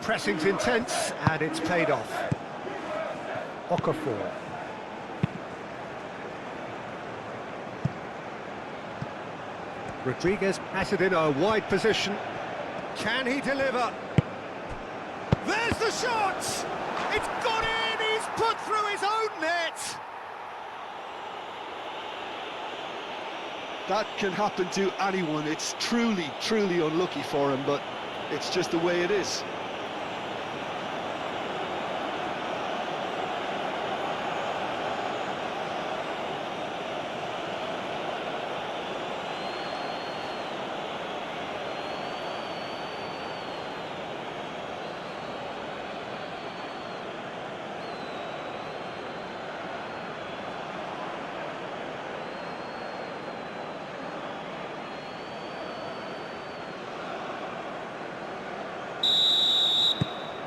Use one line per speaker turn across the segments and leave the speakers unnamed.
pressing's intense, and it's paid off. Okafor. Rodriguez passed it in a wide position. Can he deliver? There's the shot! It's gone in! He's put through his own net!
That can happen to anyone. It's truly, truly unlucky for him, but it's just the way it is.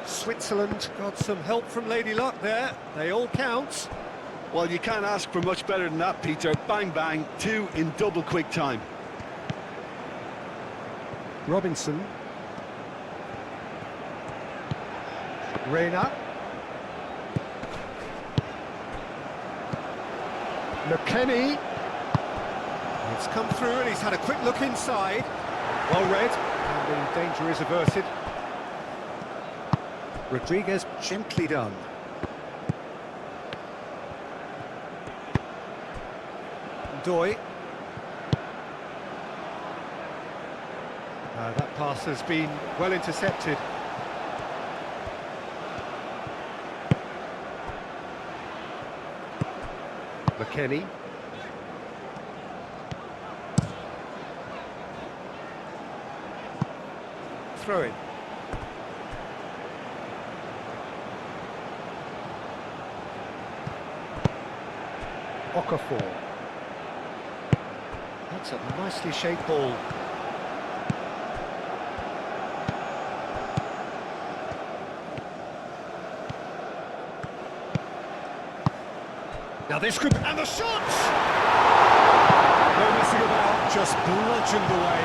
Switzerland got some help from Lady Luck there. They all count.
Well, you can't ask for much better than that, Peter. Bang, bang, 2 in double quick time.
Robinson. Reina. McKennie. It's come through and he's had a quick look inside. Well read, and the danger is averted. Rodriguez, gently done. Doy. That pass has been well intercepted. McKennie. Throw it. Okafor. That's a nicely shaped ball. Now this could... and the shot! No messing about, just bludgeoned away.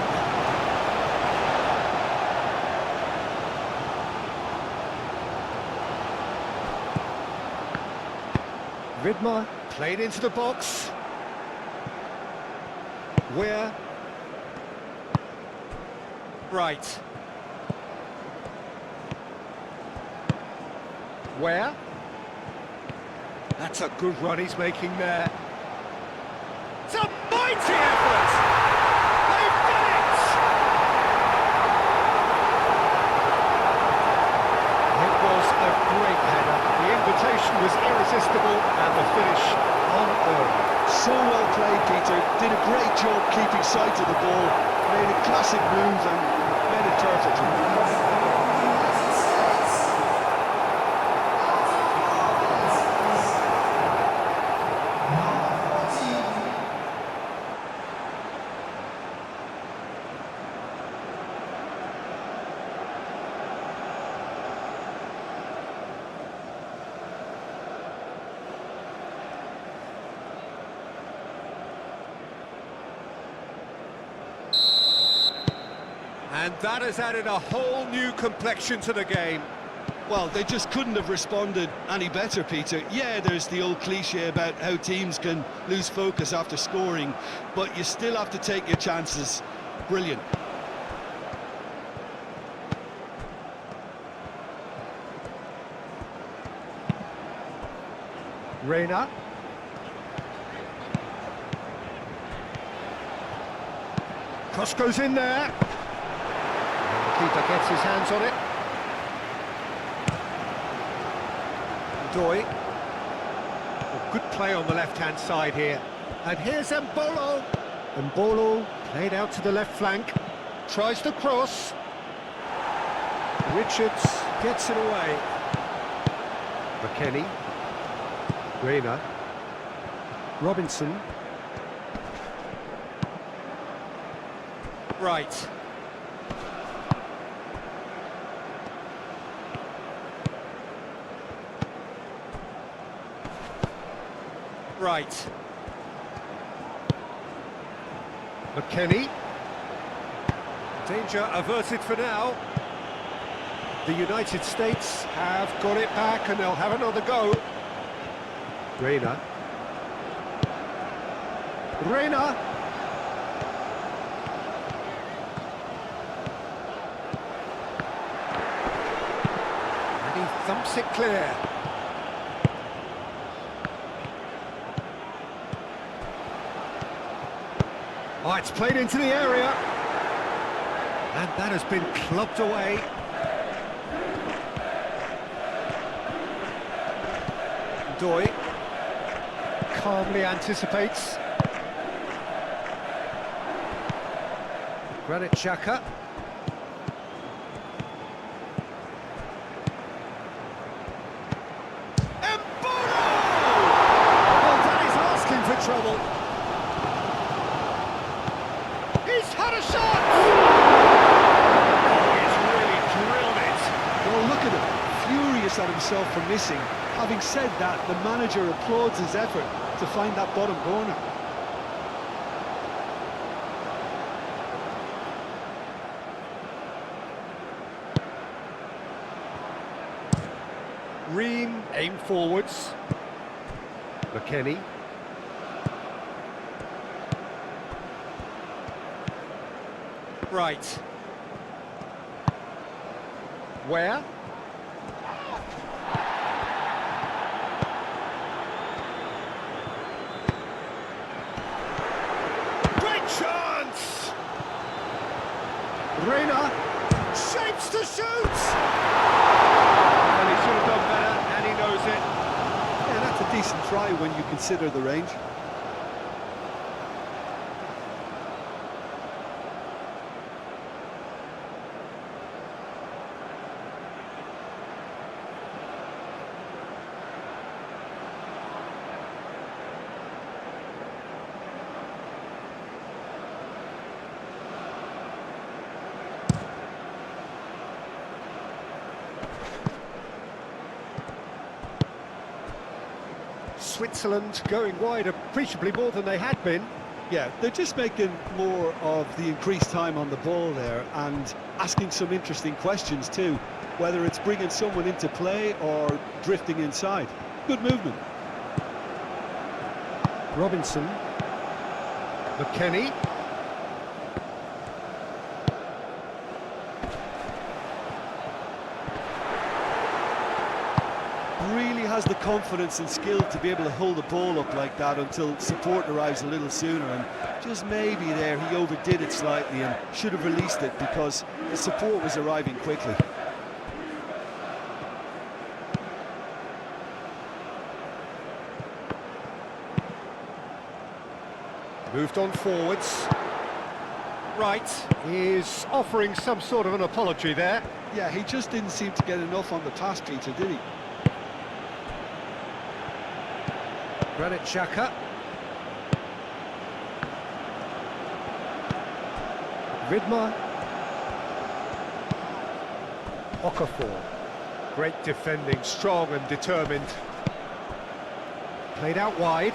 Vidmar played into the box. Where? Right. Where? That's a good run he's making there. It's a mighty effort! They've done it! It was a great header. The invitation was irresistible and the finish unearned.
So well played, Peter. Did a great job keeping sight of the ball. Made a classic move and made it perfect.
And that has added a whole new complexion to the game.
Well, they just couldn't have responded any better, Peter. Yeah, there's the old cliche about how teams can lose focus after scoring, but you still have to take your chances. Brilliant.
Reina. Cross goes in there. Keeper gets his hands on it. Doy. Oh, good play on the left-hand side here. And here's Mbolo. Mbolo played out to the left flank. Tries to cross. Richards gets it away. McKennie. Reina. Robinson. Right. Right. McKennie. Danger averted for now. The United States have got it back and they'll have another go. Reina. Reina. And he thumps it clear. Oh, it's played into the area. And that has been clubbed away. Doy calmly anticipates. Granit Xhaka. Embolo! Well, that is asking for trouble. He's had a shot! Oh, he's really drilled it.
Well, look at him, furious at himself for missing. Having said that, the manager applauds his effort to find that bottom corner.
Ream aim forwards. McKennie. Right. Where? Great chance! Reina shapes to shoot! Well, he should have done better, and he knows it.
Yeah, that's a decent try when you consider the range.
Switzerland going wide appreciably more than they had been.
Yeah, they're just making more of the increased time on the ball there and asking some interesting questions too, whether it's bringing someone into play or drifting inside. Good movement.
Robinson. McKennie.
Really has the confidence and skill to be able to hold the ball up like that until support arrives a little sooner, and just maybe there he overdid it slightly and should have released it because the support was arriving quickly.
Moved on forwards. Right, is offering some sort of an apology there.
Yeah, he just didn't seem to get enough on the pass, Peter, did he?
Granit Xhaka. Vidmar. Okafor. Great defending, strong and determined. Played out wide.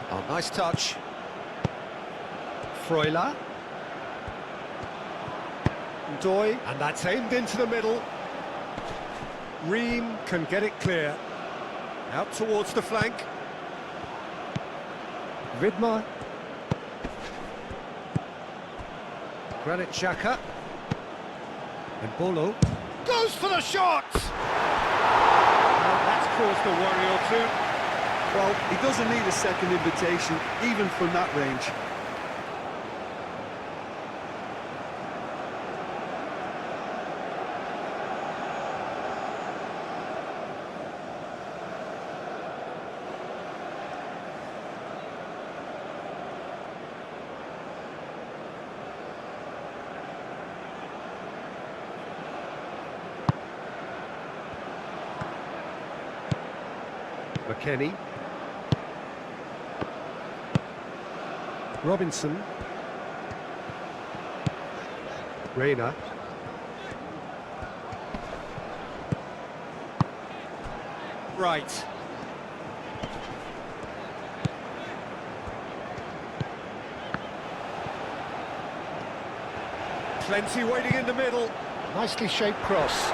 Oh, nice touch. Freuler. Doy, and that's aimed into the middle. Ream can get it clear. Out towards the flank. Vidmar. Granit Xhaka. And Bolo goes for the shot! Well, that's caused a worry or two.
Well, he doesn't need a second invitation, even from that range.
McKennie. Robinson. Reina. Right. Plenty waiting in the middle. Nicely shaped cross.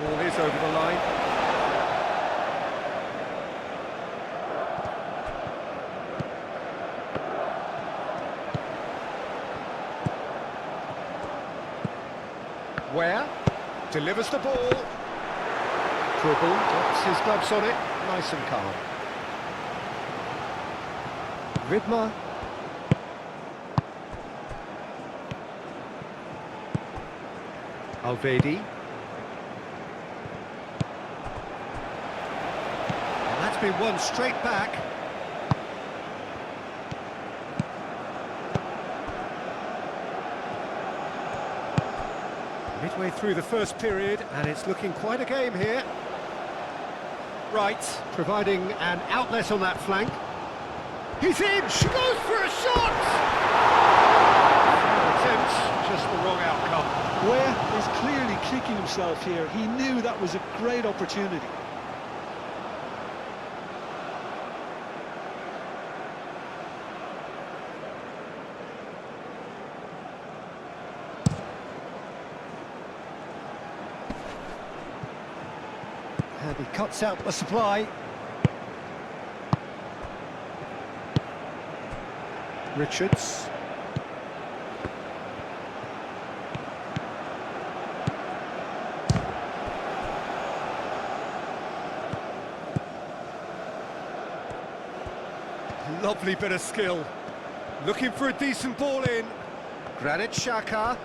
Ball is over the line. Where? Delivers the ball. Dribble, gets his gloves on it, nice and calm. Vidmar. Alvedi. And that's been won straight back. Midway through the first period, and it's looking quite a game here. Right, providing an outlet on that flank. He's in! She goes for a shot! Attempts, just the wrong outcome.
Ware is clearly kicking himself here. He knew that was a great opportunity.
And he cuts out the supply. Richards. Lovely bit of skill. Looking for a decent ball in. Granit Xhaka.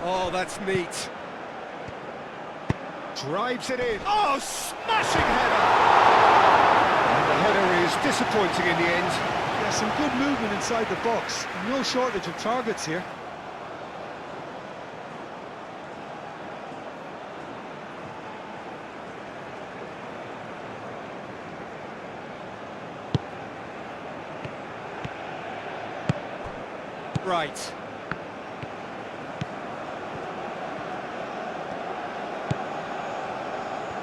Oh, that's neat. Drives it in. Oh, smashing header! And the header is disappointing in the end.
Yeah, some good movement inside the box. No shortage of targets here.
Right.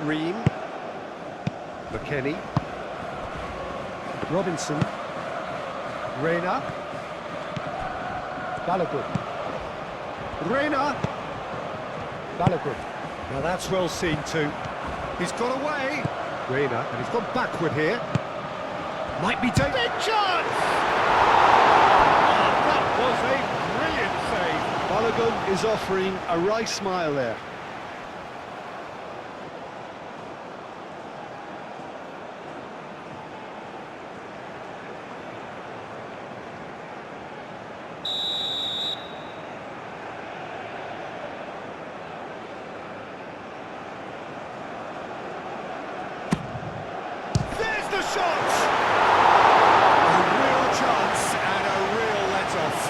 Ream, McKennie, Robinson, Reina, Balogun, Reina, Balogun. Now that's well seen too. He's got away. Reina, and he's gone backward here. Might be taking big chance. Oh, that was a brilliant save.
Balogun is offering a wry smile there.
The shot! A real chance and a real let-off.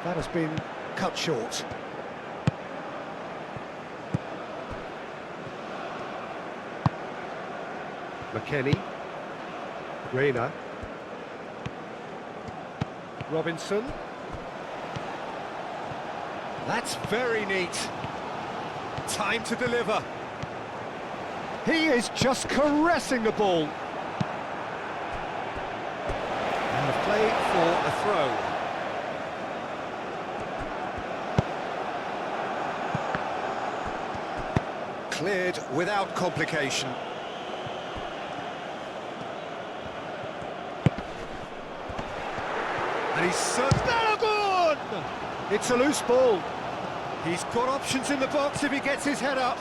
That has been cut short. McKennie. Reina. Robinson. That's very neat. Time to deliver. He is just caressing the ball. And a play for a throw. Cleared without complication. And he's Balogun! It's a loose ball. He's got options in the box if he gets his head up.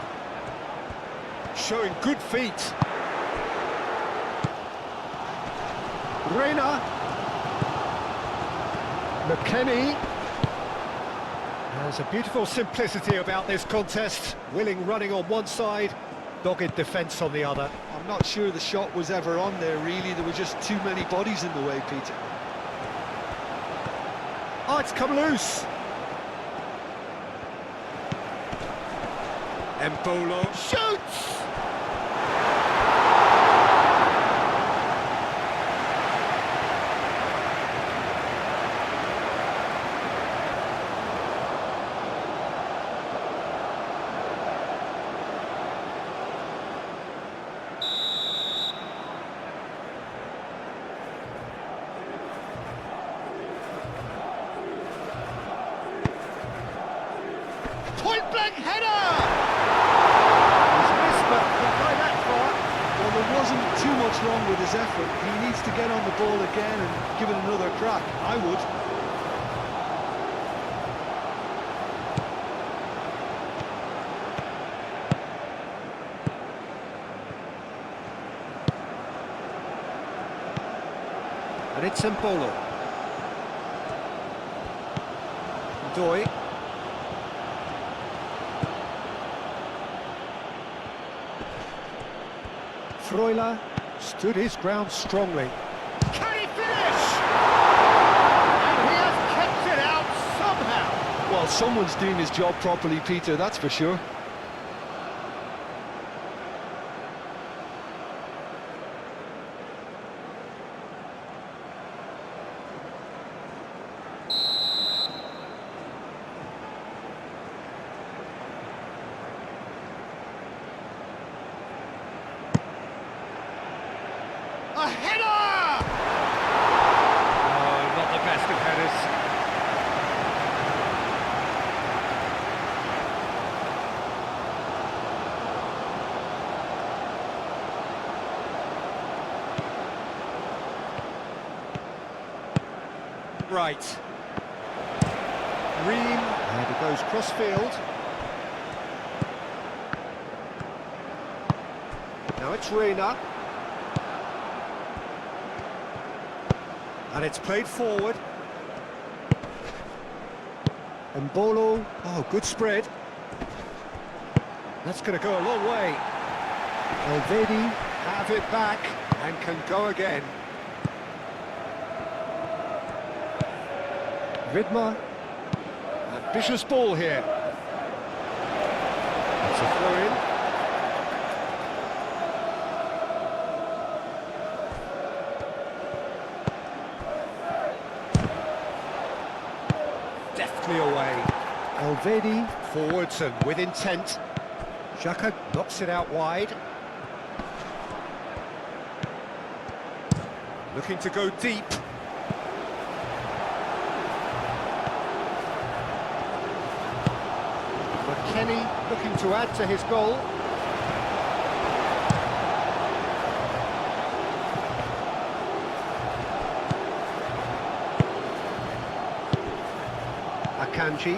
Showing good feet. Reina. McKennie. There's a beautiful simplicity about this contest. Willing running on one side, dogged defence on the other.
I'm not sure the shot was ever on there, really. There were just too many bodies in the way, Peter.
Oh, it's come loose. Embolo shoots! Point-blank header! He's missed, but not by that far.
Well, there wasn't too much wrong with his effort. He needs to get on the ball again and give it another crack. I would.
And it's Embolo. Doi. Freuler stood his ground strongly. Can he finish? And he has kept it out somehow.
Well, someone's doing his job properly, Peter, that's for sure.
A header! Oh, not the best of headers. Right. Ream, and it goes cross-field. Now it's Reina. And it's played forward. Embolo, oh, good spread. That's going to go a long way. Elvedi have it back and can go again. Vidmar, ambitious ball here. It's a throw-in. Deftly away. Elvedi forwards and with intent. Xhaka knocks it out wide. Looking to go deep. McKennie looking to add to his goal. Akanji.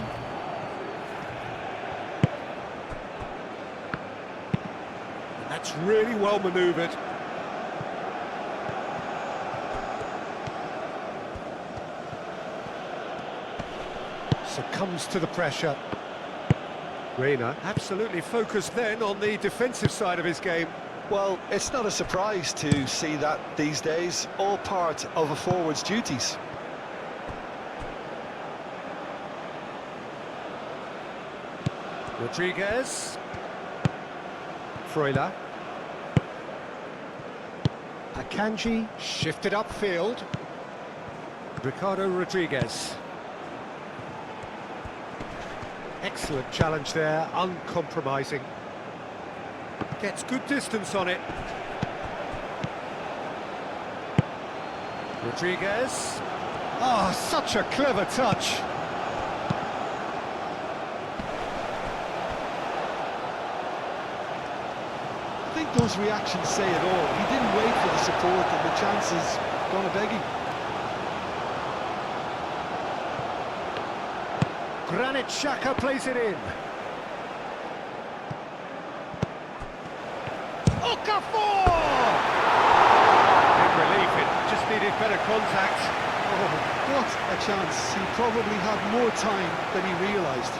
And that's really well manoeuvred. Succumbs to the pressure. Reina absolutely focused then on the defensive side of his game.
Well, it's not a surprise to see that these days, all part of a forward's duties.
Rodriguez. Freuler. Akanji shifted upfield. Ricardo Rodriguez. Excellent challenge there, uncompromising. Gets good distance on it. Rodriguez. Oh, such a clever touch.
I think those reactions say it all. He didn't wait for the support and the chances gonna beg him.
Granit Xhaka plays it in. Okafor! Big relief, it just needed better contact.
Oh, what a chance. He probably had more time than he realised.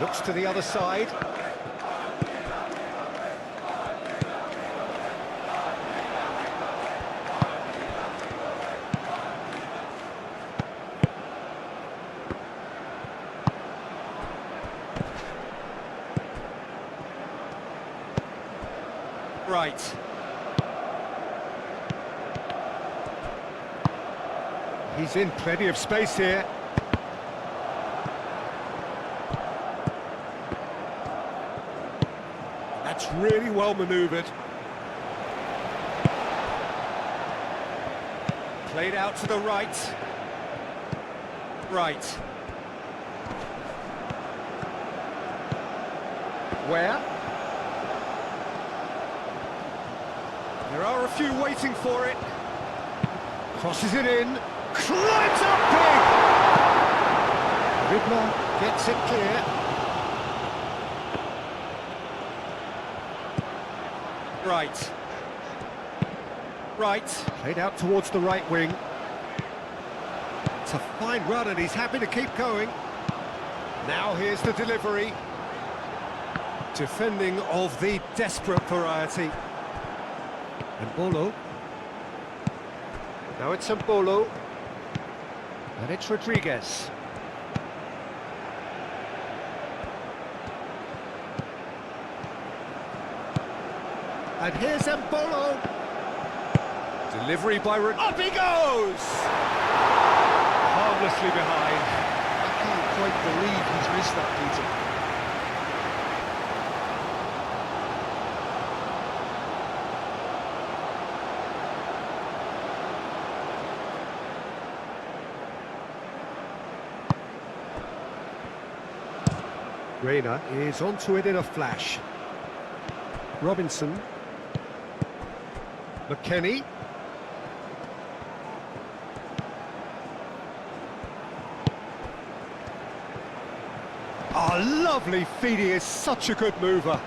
Looks to the other side. Right. He's in plenty of space here. That's really well manoeuvred. Played out to the right. Right. Where? There are a few waiting for it. Crosses it in. Climbs up big! Ridmer gets it clear. Right. Right. Played out towards the right wing. It's a fine run and he's happy to keep going. Now here's the delivery. Defending of the desperate variety. And Bolo. Now it's Bolo. And it's Rodriguez. And here's Mbolo. Delivery by Up he goes! Harmlessly behind.
I can't quite believe he's missed that, Peter.
Reina is onto it in a flash. Robinson. McKennie. Oh, lovely feed, he is such a good mover.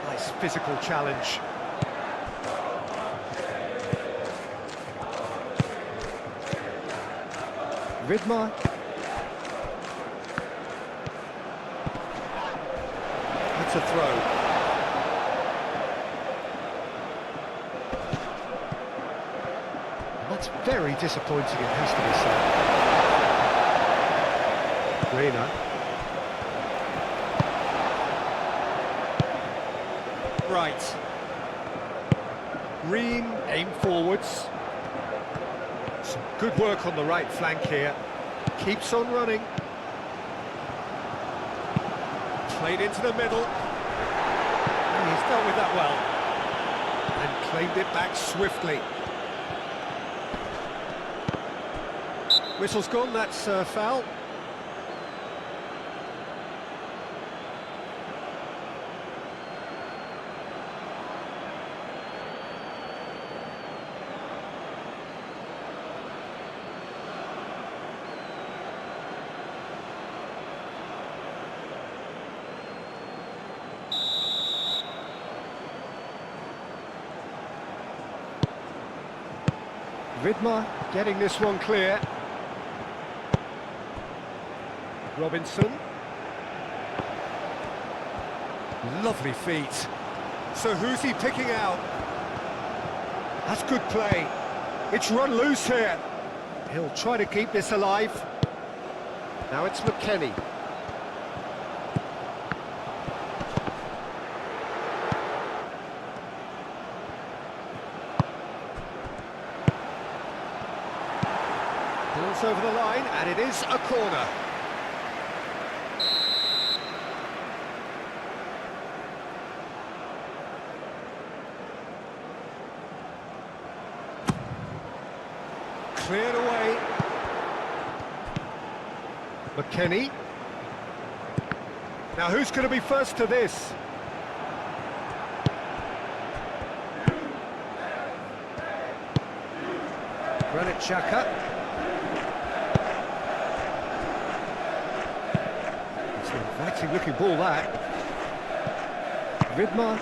Nice physical challenge. Ridmer. That's a throw. That's very disappointing, it has to be said. Reina. Right. Ream, aim forwards. Some good work on the right flank here. Keeps on running. Played into the middle. And he's dealt with that well. And claimed it back swiftly. Whistle's gone, that's foul. Ridmer getting this one clear. Robinson. Lovely feet. So who's he picking out? That's good play. It's run loose here. He'll try to keep this alive. Now it's McKennie. Pulls over the line, and it is a corner. Cleared away. McKennie. Now who's going to be first to this? Granit Xhaka. It's an inviting looking ball, that. Vidmar.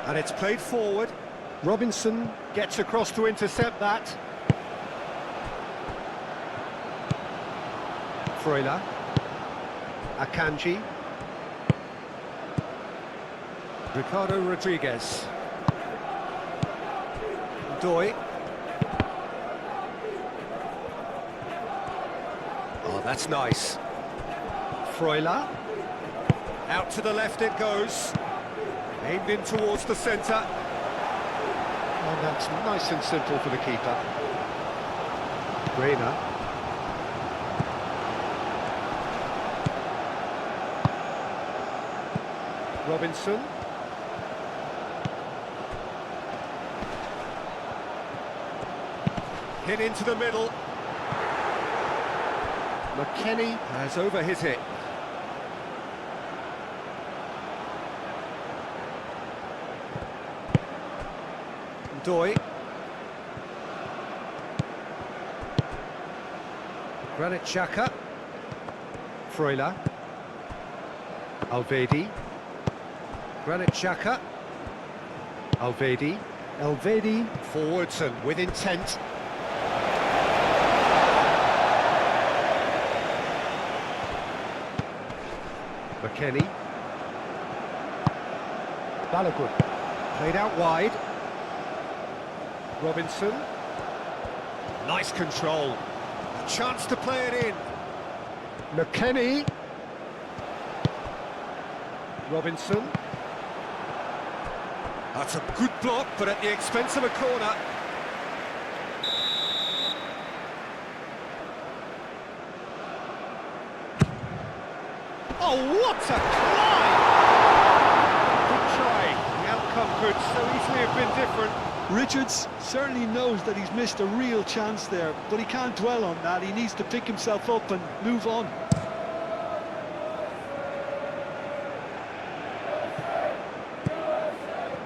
And it's played forward. Robinson gets across to intercept that. Freuler. Akanji. Ricardo Rodriguez. Doi. Oh, that's nice. Freuler. Out to the left it goes. Aimed in towards the centre. And that's nice and simple for the keeper. Reina. Robinson. Hit into the middle. McKennie has over his hit. Doi. Granit Xhaka. Freuler. Alvedi. Granit Xhaka. Alvedi. Alvedi forwards and with intent. McKennie. Balogun. Played out wide. Robinson. Nice control. A chance to play it in. McKennie. Robinson. That's a good block, but at the expense of a corner. Oh, what a climb! Good try. The outcome could so easily have been different.
Richards certainly knows that he's missed a real chance there, but he can't dwell on that. He needs to pick himself up and move on.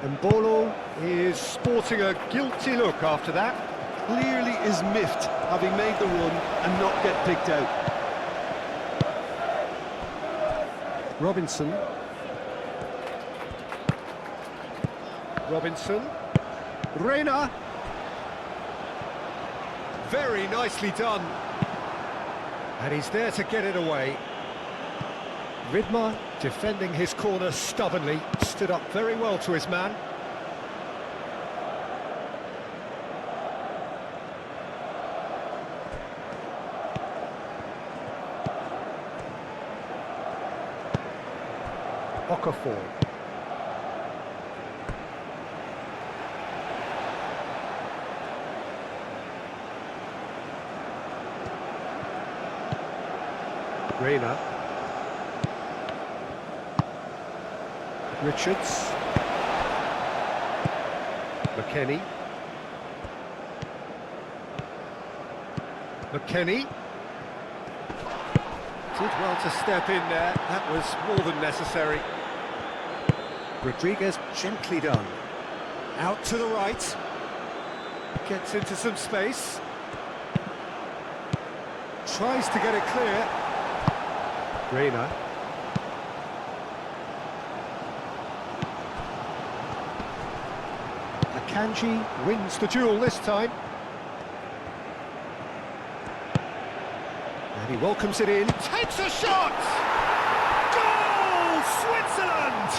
Mbolo is sporting a guilty look after that.
Clearly is miffed, having made the run and not get picked out.
Robinson. Robinson. Reina. Very nicely done. And he's there to get it away. Vidmar defending his corner stubbornly, stood up very well to his man. Okafor. Reina. Richards. McKennie. McKennie. Did well to step in there. That was more than necessary. Rodriguez gently done. Out to the right. Gets into some space. Tries to get it clear. Reina. Akanji wins the duel this time. And he welcomes it in. Takes a shot! Goal! Switzerland!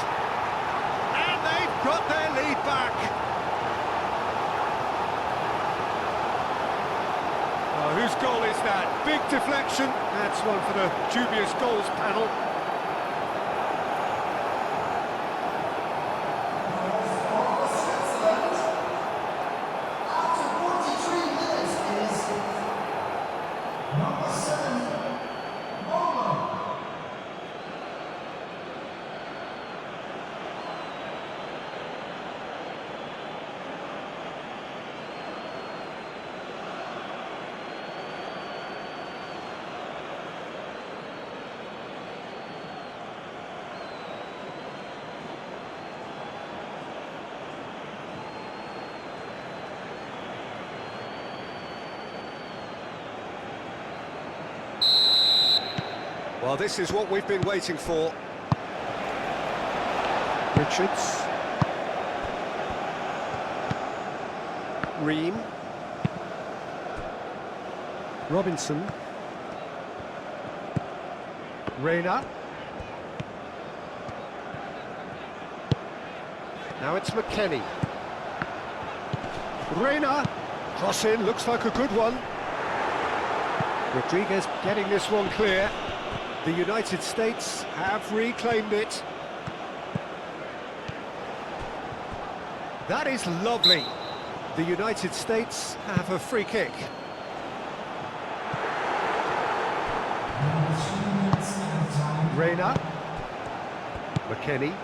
And they've got their lead back. Oh, whose goal is that? Big deflection. That's one for the dubious goals panel. Well, this is what we've been waiting for. Richards. Ream. Robinson. Reina. Now it's McKennie. Reina. Cross in, looks like a good one. Rodriguez getting this one clear. The United States have reclaimed it. That is lovely. The United States have a free kick. Reina. McKennie.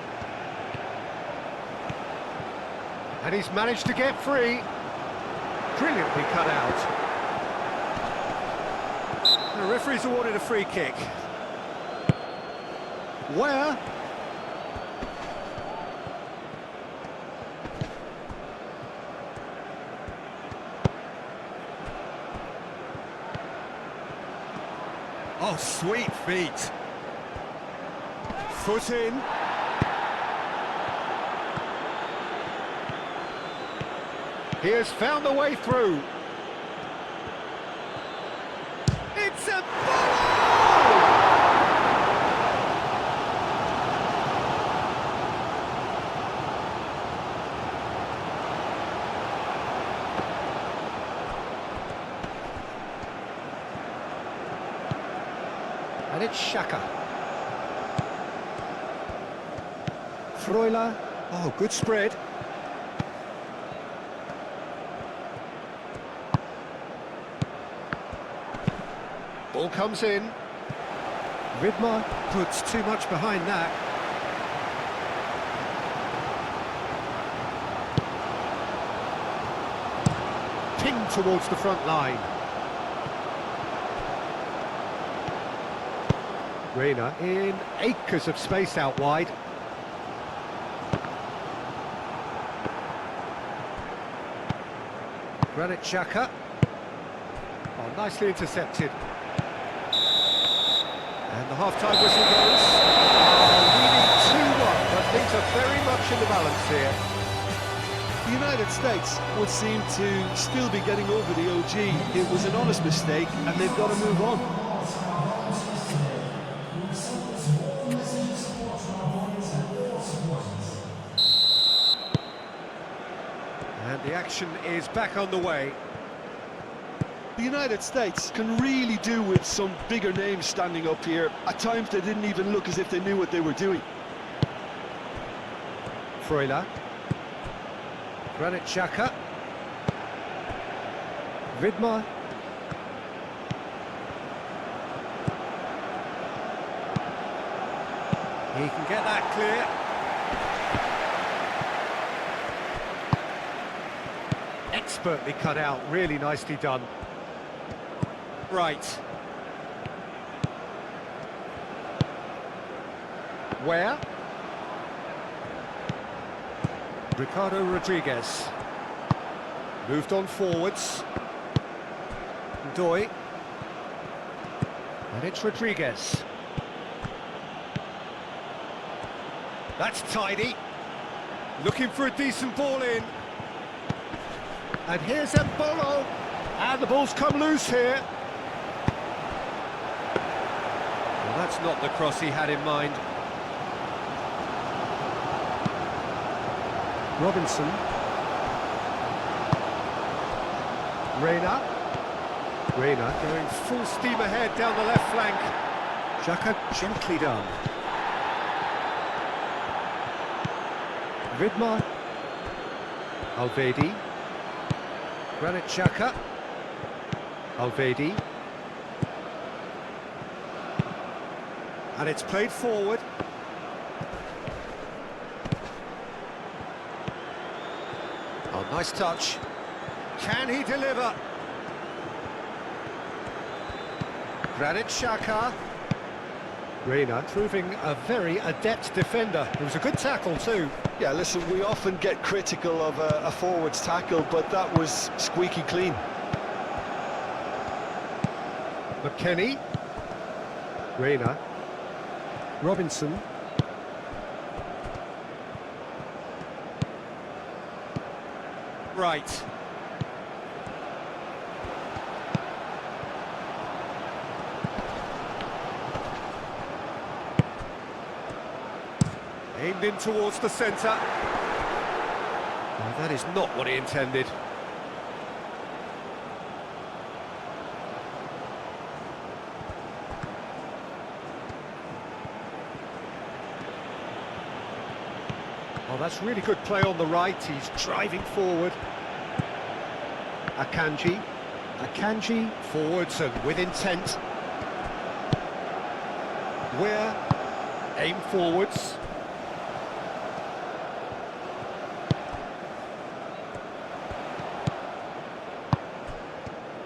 And he's managed to get free. Brilliantly cut out. The referee's awarded a free kick. Where? Oh, sweet feet. Foot in. He has found the way through. It's a ball! And it's Xhaka. Freuler. Oh, good spread. Ball comes in. Vidmar puts too much behind that. Pinged towards the front line. Reina in acres of space out wide. Granit Xhaka. Oh, nicely intercepted. And the half-time whistle goes. Leading 2-1, but things are very much in the balance here.
The United States would seem to still be getting over the OG. It was an honest mistake, and they've got to move on.
And the action is back on the way.
The United States can really do with some bigger names standing up here. At times they didn't even look as if they knew what they were doing.
Freuler. Granit Xhaka. Vidmar. He can get that clear. Expertly cut out, really nicely done. Right. Where? Ricardo Rodriguez. Moved on forwards. Doi. And it's Rodriguez. That's tidy. Looking for a decent ball in. And here's Embolo. And the ball's come loose here. Well, that's not the cross he had in mind. Robinson. Reina. Reina going full steam ahead down the left flank. Xhaka gently done. Vidmar. Alvedi. Granit Xhaka. Alvedi. And it's played forward. Oh, nice touch. Can he deliver? Granit Xhaka. Reina proving a very adept defender. It was a good tackle too.
Yeah, listen, we often get critical of a forward's tackle, but that was squeaky clean.
McKennie. Reina. Robinson. right. Aimed in towards the centre. No, that is not what he intended. Oh, that's really good play on the right. He's driving forward. Akanji. Akanji forwards and with intent. Where? Aim forwards.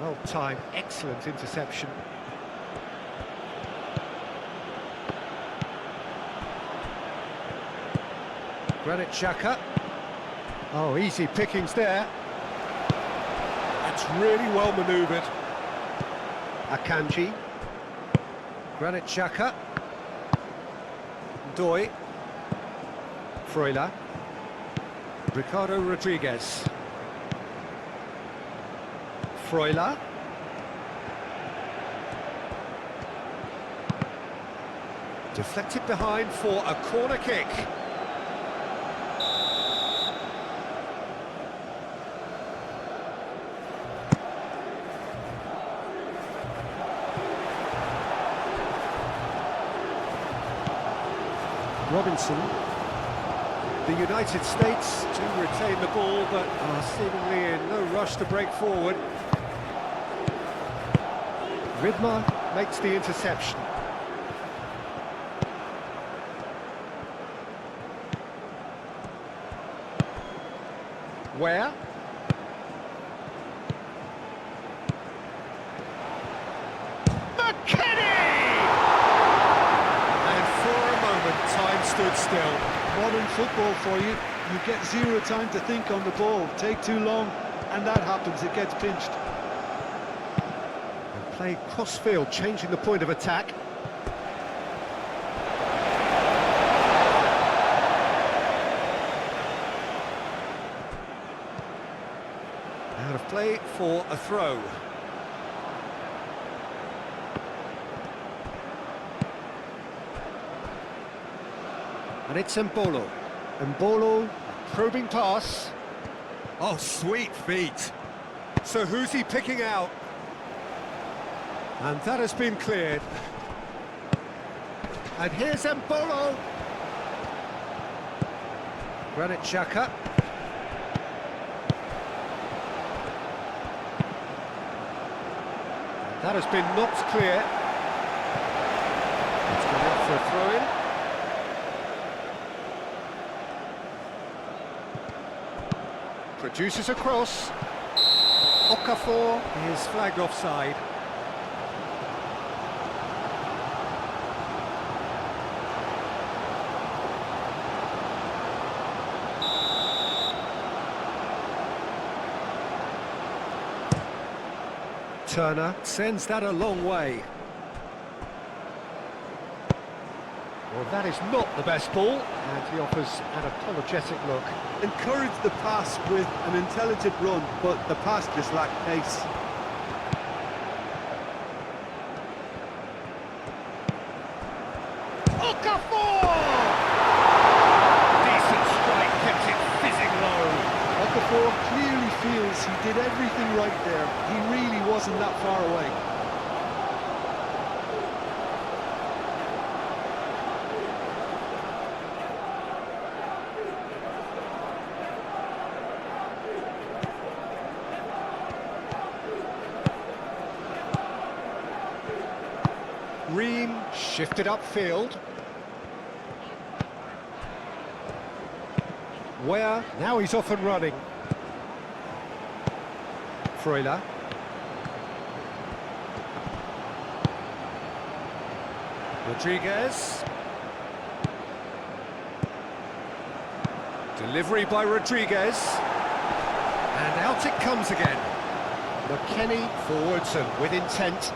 Well timed, excellent interception. Granit Xhaka. Oh, easy pickings there. That's really well manoeuvred. Akanji. Granit Xhaka. Doi. Freuler. Ricardo Rodriguez. Freuler. Deflected behind for a corner kick. Robinson. The United States do retain the ball, but are seemingly in no rush to break forward. Ridma makes the interception. Where? Time stood still.
Modern football for you. You get zero time to think on the ball. Take too long, and that happens. It gets pinched.
And play cross-field, changing the point of attack. Out of play for a throw. And it's Mbolo. Mbolo, probing pass. Oh, sweet feet. So who's he picking out? And that has been cleared. And here's Mbolo. Granit Xhaka. That has been knocked clear. It's gone out for a throw-in. Produces a cross. Okafor is flagged offside. Turner sends that a long way. Well, that is not the best ball, and he offers an apologetic look.
Encourage the pass with an intelligent run, but the pass just lacked pace.
Okafor! Decent strike, kept it fizzing low.
Okafor clearly feels he did everything right there. He really wasn't that far away.
Ream shifted upfield. Where? Now he's off and running. Freuler. Rodriguez. Delivery by Rodriguez. And out it comes again. McKennie forwards and with intent.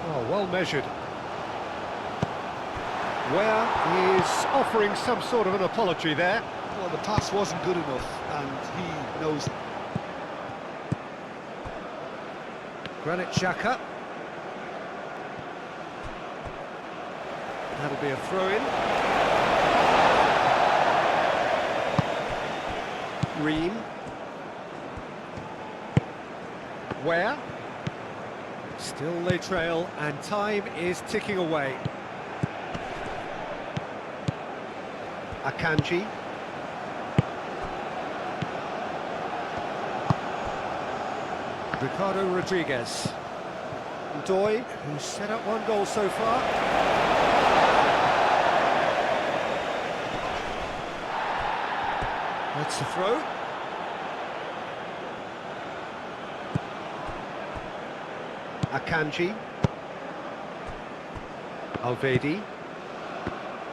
Oh, well measured. Where is offering some sort of an apology there.
Well, the pass wasn't good enough, and he knows it.
Granit Xhaka. That'll be a throw-in. Ream. Where? Still they trail, and time is ticking away. Akanji. Ricardo Rodriguez. Doi, who's set up one goal so far. That's the throw. Akanji. Alvedi.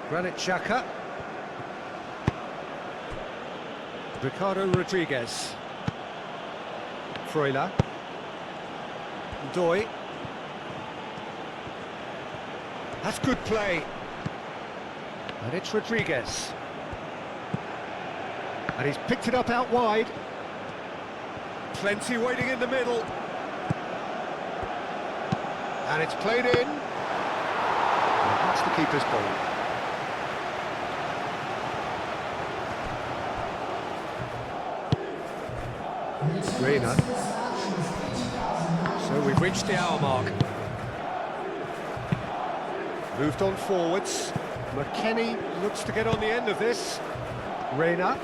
Granit Xhaka. Ricardo Rodriguez. Freuler. Doi. That's good play. And it's Rodriguez. And he's picked it up out wide. Plenty waiting in the middle. And it's played in. And that's the keeper's ball. Reina. So we've reached the hour mark. Moved on forwards. McKennie looks to get on the end of this. Reina.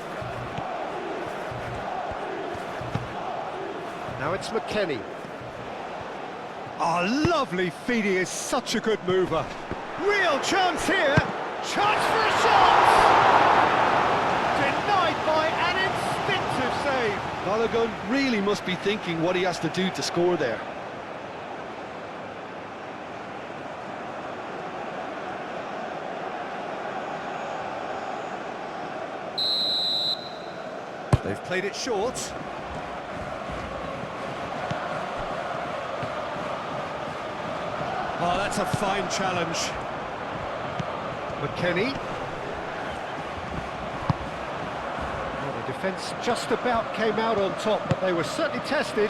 Now it's McKennie. Oh, lovely feed. He is such a good mover. Real chance here. Chance for a shot! Denied by an instinctive save.
Balogun really must be thinking what he has to do to score there.
They've played it short. Oh, that's a fine challenge. McKennie. Well, the defence just about came out on top, but they were certainly tested.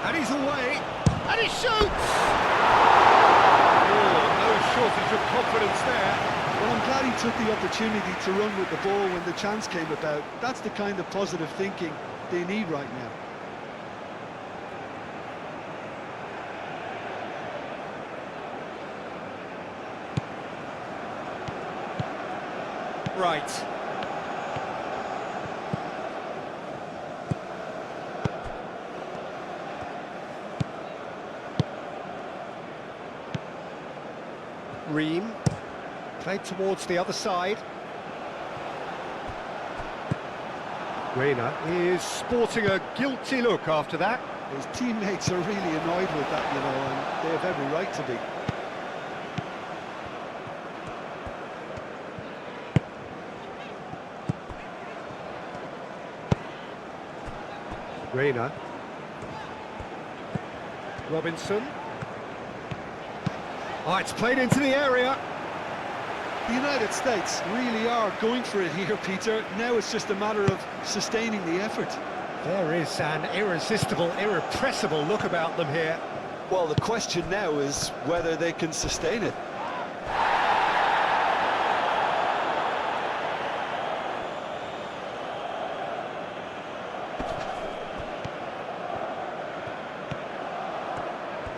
And he's away. And he shoots! Oh, no shortage of confidence there.
Well, I'm glad he took the opportunity to run with the ball when the chance came about. That's the kind of positive thinking they need right now.
Right. Ream. Played towards the other side. Reina is sporting a guilty look after that.
His teammates are really annoyed with that, you know, and they have every right to be.
Reina. Robinson. Oh, it's played into the area.
The United States really are going for it here, Peter. Now it's just a matter of sustaining the effort.
There is an irresistible, irrepressible look about them here.
Well, the question now is whether they can sustain it.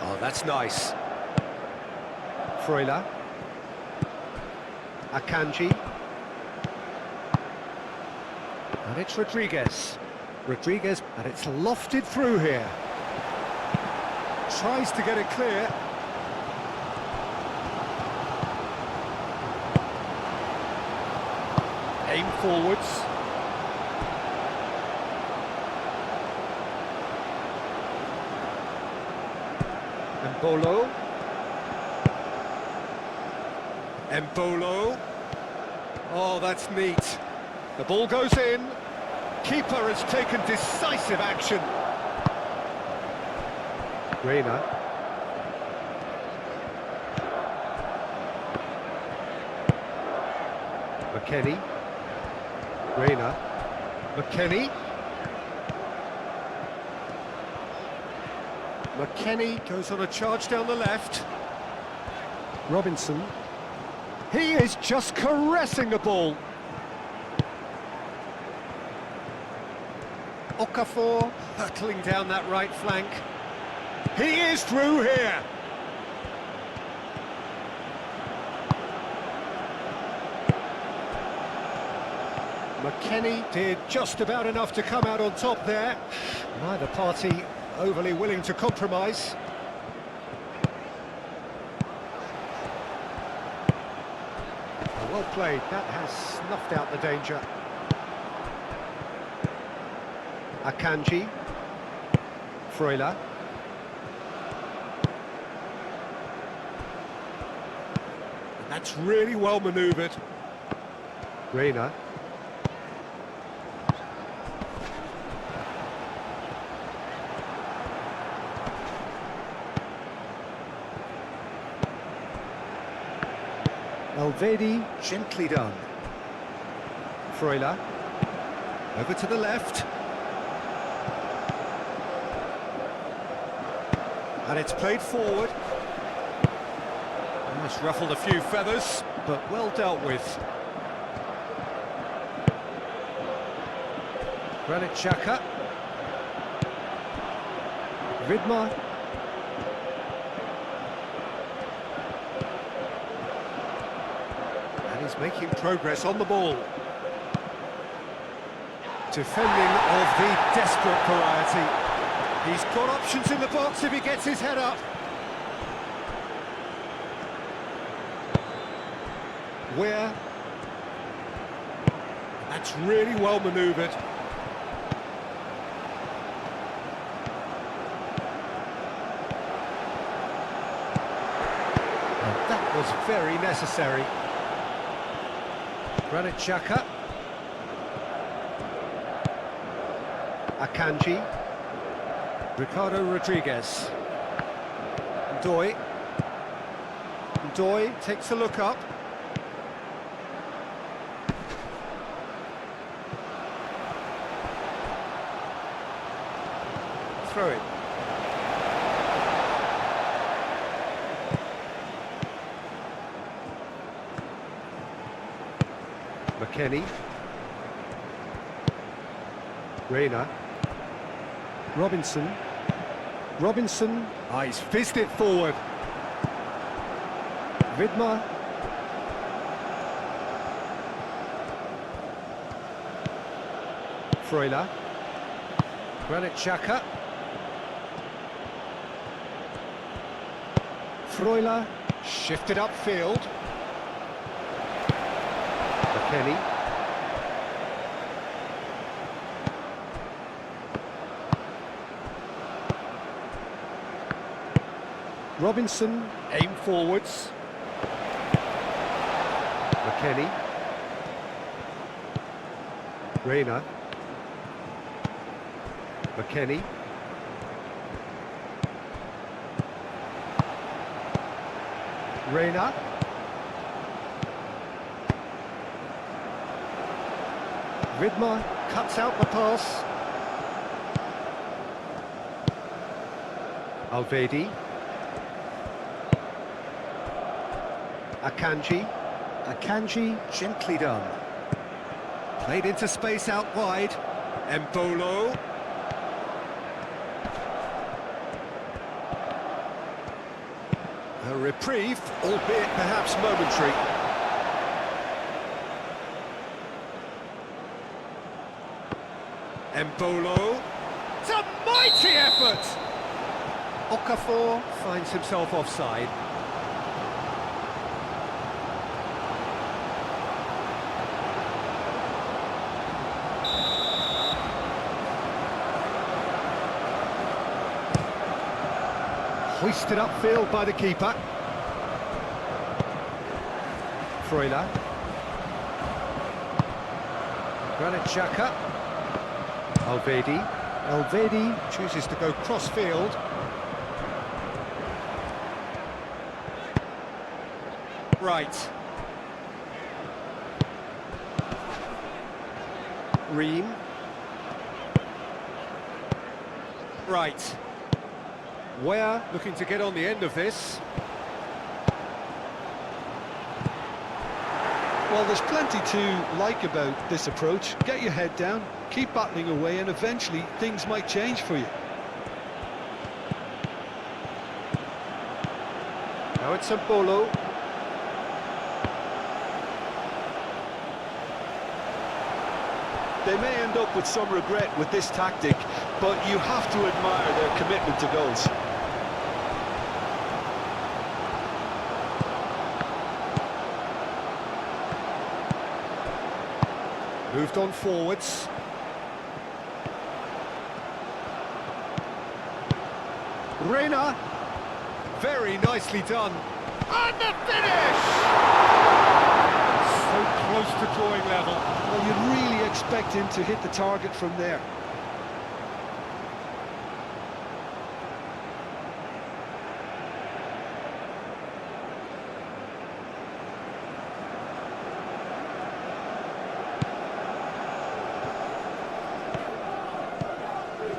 Oh, that's nice. Freuler. Akanji. And it's Rodriguez. Rodriguez, and it's lofted through here. Tries to get it clear. Aim forwards. Embolo. Embolo. Oh, that's neat. The ball goes in. Keeper has taken decisive action. Reina. McKennie. Reina. McKennie. McKennie goes on a charge down the left. Robinson. He is just caressing the ball. Okafor hurtling down that right flank. He is through here. McKennie did just about enough to come out on top there. Neither party overly willing to compromise. Well played, that has snuffed out the danger. Akanji. Freuler. And that's really well manoeuvred. Reina. Elvedi, gently done. Freuler. Over to the left. And it's played forward. That's ruffled a few feathers, but well dealt with. Granit Xhaka. Vidmar. And he's making progress on the ball. Defending of the desperate variety. He's got options in the box if he gets his head up. Where? That's really well manoeuvred. And that was very necessary. Granit Xhaka. Akanji. Ricardo Rodriguez. Ndoye. Ndoye takes a look up. Throw it. McKennie. Reina. Robinson. Robinson. Ah, he's fizzed it forward. Vidmar. Freuler. Granit Xhaka. Freuler. Shifted upfield. McKennie. Robinson, aim forwards. McKennie. Reina. McKennie. Reina. Vidmar cuts out the pass. Elvedi. Akanji. Akanji, gently done. Played into space out wide. Embolo. A reprieve, albeit perhaps momentary. Embolo. It's a mighty effort! Okafor finds himself offside. Hoisted upfield by the keeper. Freuler. Granit Xhaka. Elvedi. Elvedi chooses to go cross-field. Right. Ream. Right. Ware looking to get on the end of this.
Well, there's plenty to like about this approach. Get your head down, keep battling away, and eventually things might change for you.
Now it's Embolo.
They may end up with some regret with this tactic, but you have to admire their commitment to goals.
Moved on forwards. Reina. Very nicely done. And the finish! So close to drawing level.
Well, you'd really expect him to hit the target from there.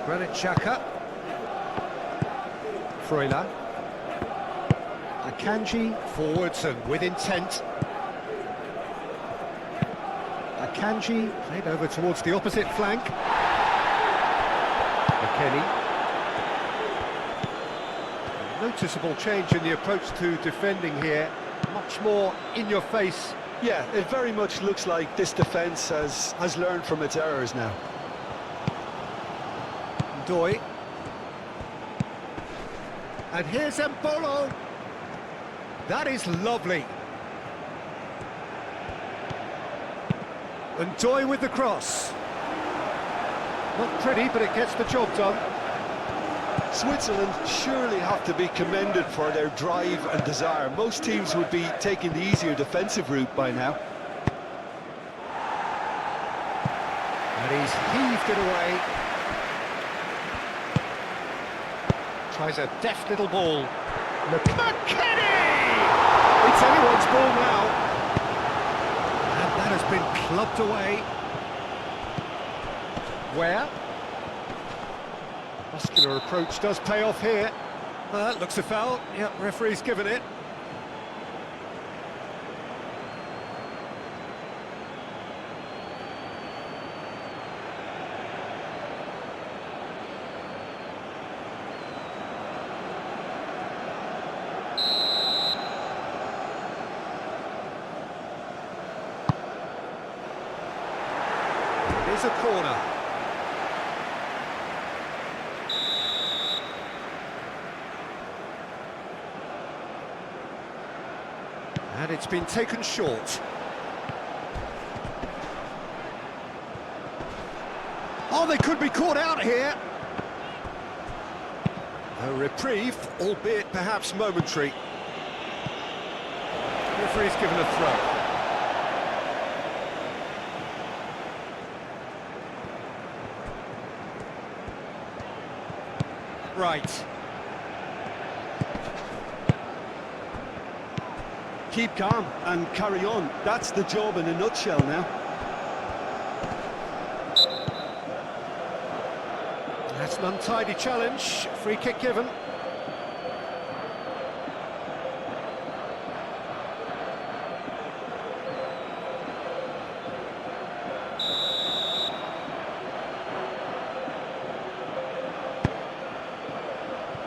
Granit Xhaka. Freuler. Akanji forwards and with intent. Akanji played over towards the opposite flank. McKennie. Noticeable change in the approach to defending here. Much more in your face.
Yeah, it very much looks like this defence has learned from its errors now.
Doi. And here's Embolo. That is lovely. And Doi with the cross. Not pretty, but it gets the job done.
Switzerland surely have to be commended for their drive and desire. Most teams would be taking the easier defensive route by now.
And he's heaved it away. Tries a deft little ball. McKennie! It's anyone's ball now. And that has been clubbed away. Where? Muscular approach does pay off here. Looks a foul. Yep, referee's given it. It is a corner. And it's been taken short. Oh, they could be caught out here. A reprieve, albeit perhaps momentary. Referee's given a throw. Right.
Keep calm and carry on. That's the job in a nutshell now.
That's an untidy challenge. Free kick given.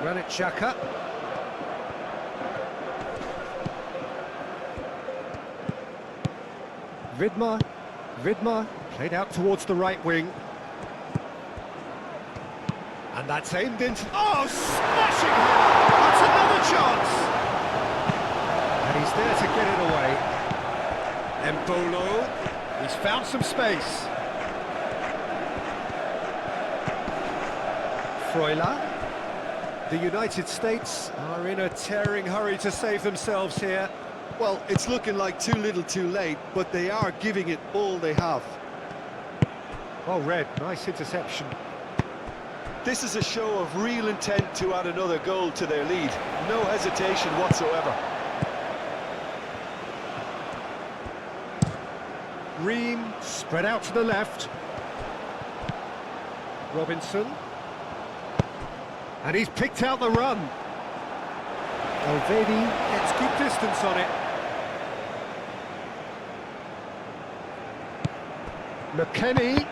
Granit Xhaka. Vidmar played out towards the right wing. And that's aimed into... Oh, smashing header! That's another chance! And he's there to get it away. Embolo, he's found some space. Freuler. The United States are in a tearing hurry to save themselves here.
Well, it's looking like too little too late, but they are giving it all they have.
Well read, nice interception.
This is a show of real intent to add another goal to their lead. No hesitation whatsoever.
Ream spread out to the left. Robinson. And he's picked out the run. Elvedi gets good distance on it. McKennie.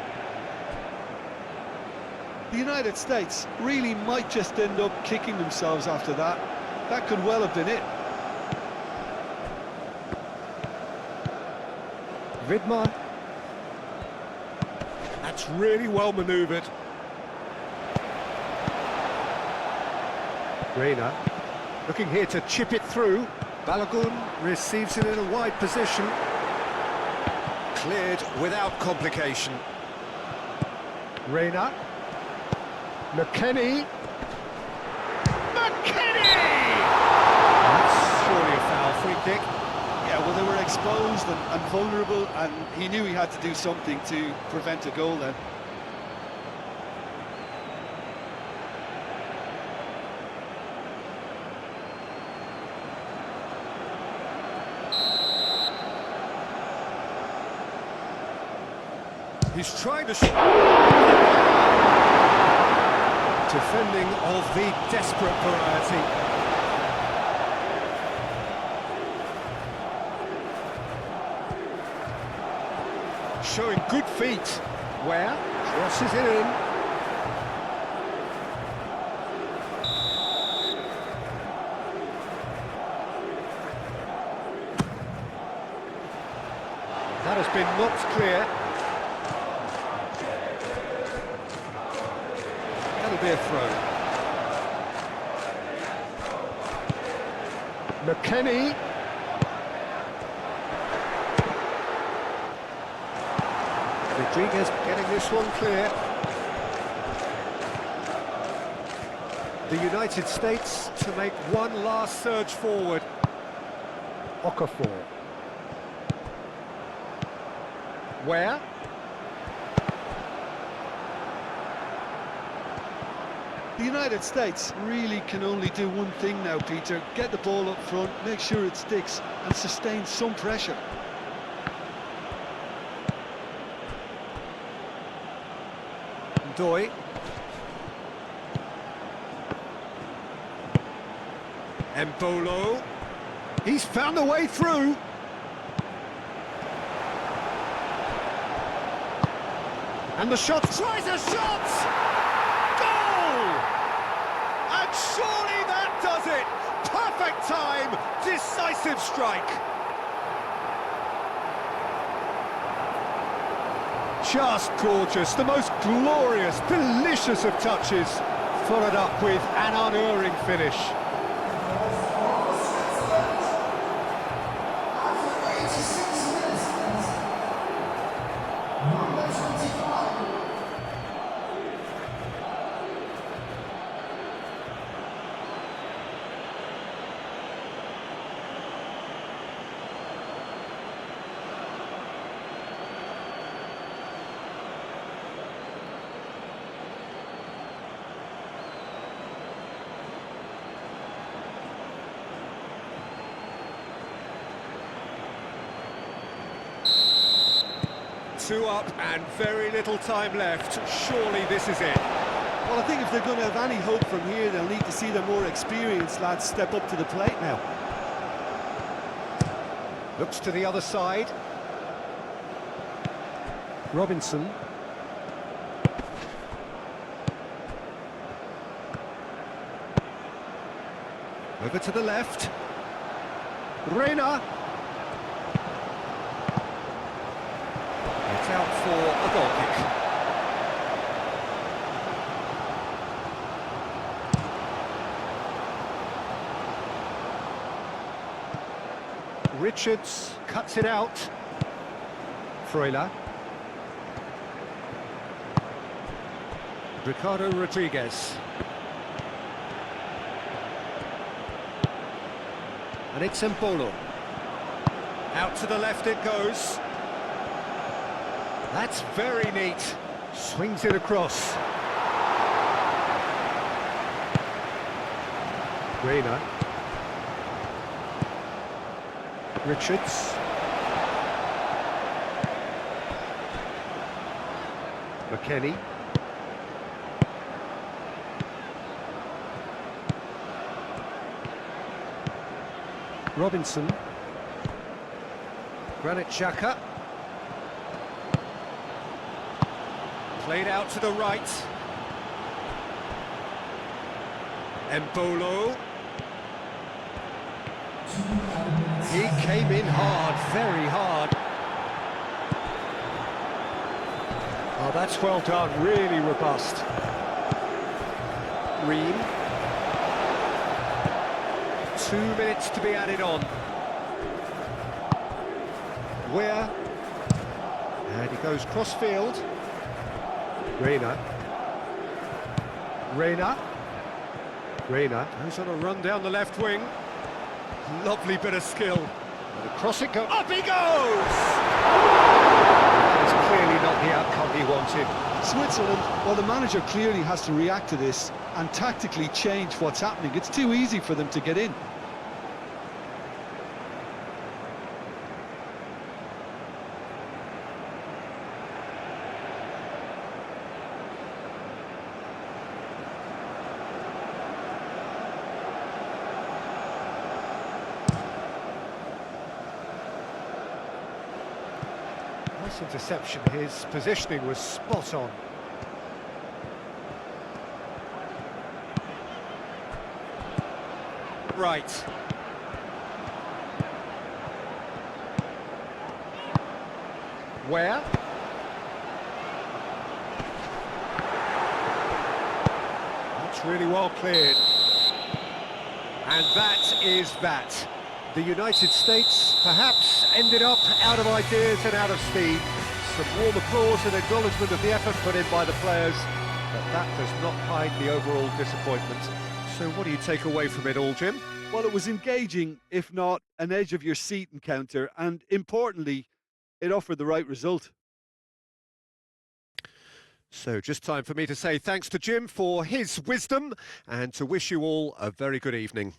The United States really might just end up kicking themselves after that. That could well have been it.
Vidmar. That's really well manoeuvred. Reina looking here to chip it through. Balogun receives it in a wide position. Cleared without complication. Reina. McKennie. McKennie! That's surely a foul free kick.
Yeah, well, they were exposed and vulnerable, and he knew he had to do something to prevent a goal then.
He's trying to defending of the desperate variety. Showing good feet. Where? Crosses it in. That has been knocked clear. That'll be a throw. McKennie. Rodriguez getting this one clear. The United States to make one last surge forward. Okafor. Where?
The United States really can only do one thing now, Peter. Get the ball up front, make sure it sticks, and sustain some pressure.
Doy. Embolo. He's found a way through. And the shot. Tries a shot! Goal! And surely that does it! Perfect time! Decisive strike! Just gorgeous, the most glorious, delicious of touches, followed up with an unerring finish. Two up and very little time left. Surely this is it.
Well, I think if they're going to have any hope from here, they'll need to see the more experienced lads step up to the plate now.
Looks to the other side. Robinson. Over to the left. Reina. It's out for a goal kick. Richards cuts it out. Freuler. Ricardo Rodriguez. And it's Embolo. Out to the left it goes. That's very neat. Swings it across. Reina. Richards. McKennie. Robinson. Granit Xhaka. Played out to the right. Embolo. He came in hard, very hard. Oh, that's well done, really robust. Ream. 2 minutes to be added on. Where? And he goes cross-field. Reina. Reina goes on a run down the left wing. Lovely bit of skill. And across it goes. Up he goes! That is clearly not the outcome he wanted.
Switzerland, well, the manager clearly has to react to this and tactically change what's happening. It's too easy for them to get in.
Nice interception, his positioning was spot on. Right. Where? That's really well cleared. And that is that. The United States perhaps ended up out of ideas and out of steam. Some warm applause and acknowledgement of the effort put in by the players, but that does not hide the overall disappointment. So what do you take away from it all, Jim?
Well, it was engaging, if not an edge-of-your-seat encounter, and importantly, it offered the right result.
So just time for me to say thanks to Jim for his wisdom and to wish you all a very good evening.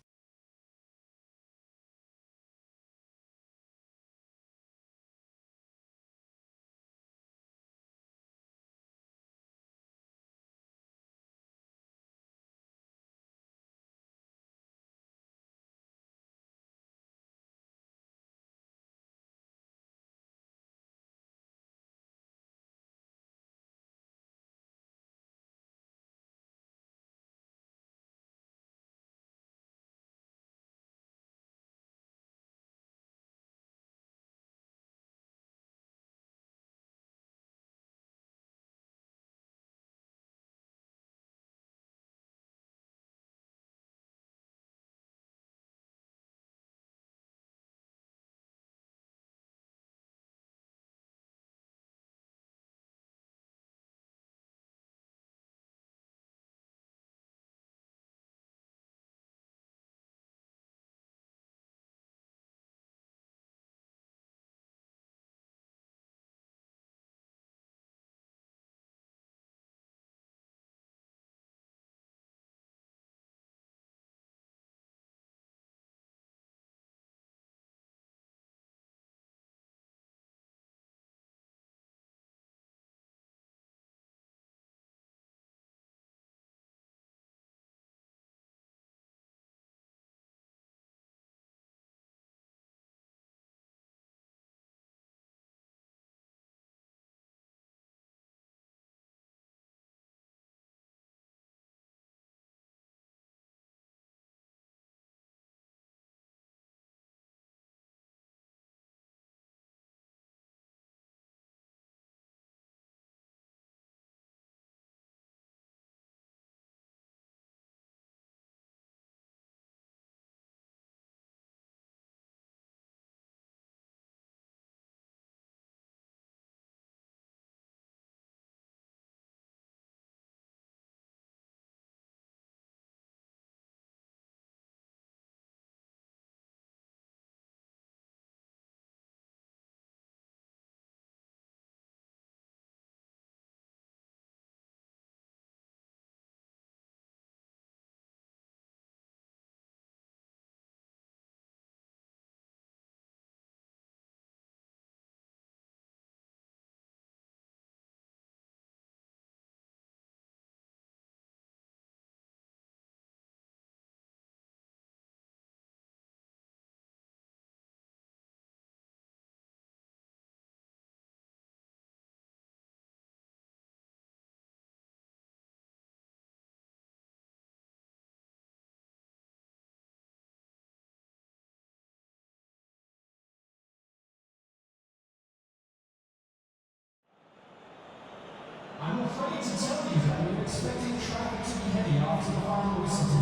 expecting traffic to be heavy after the final whistle.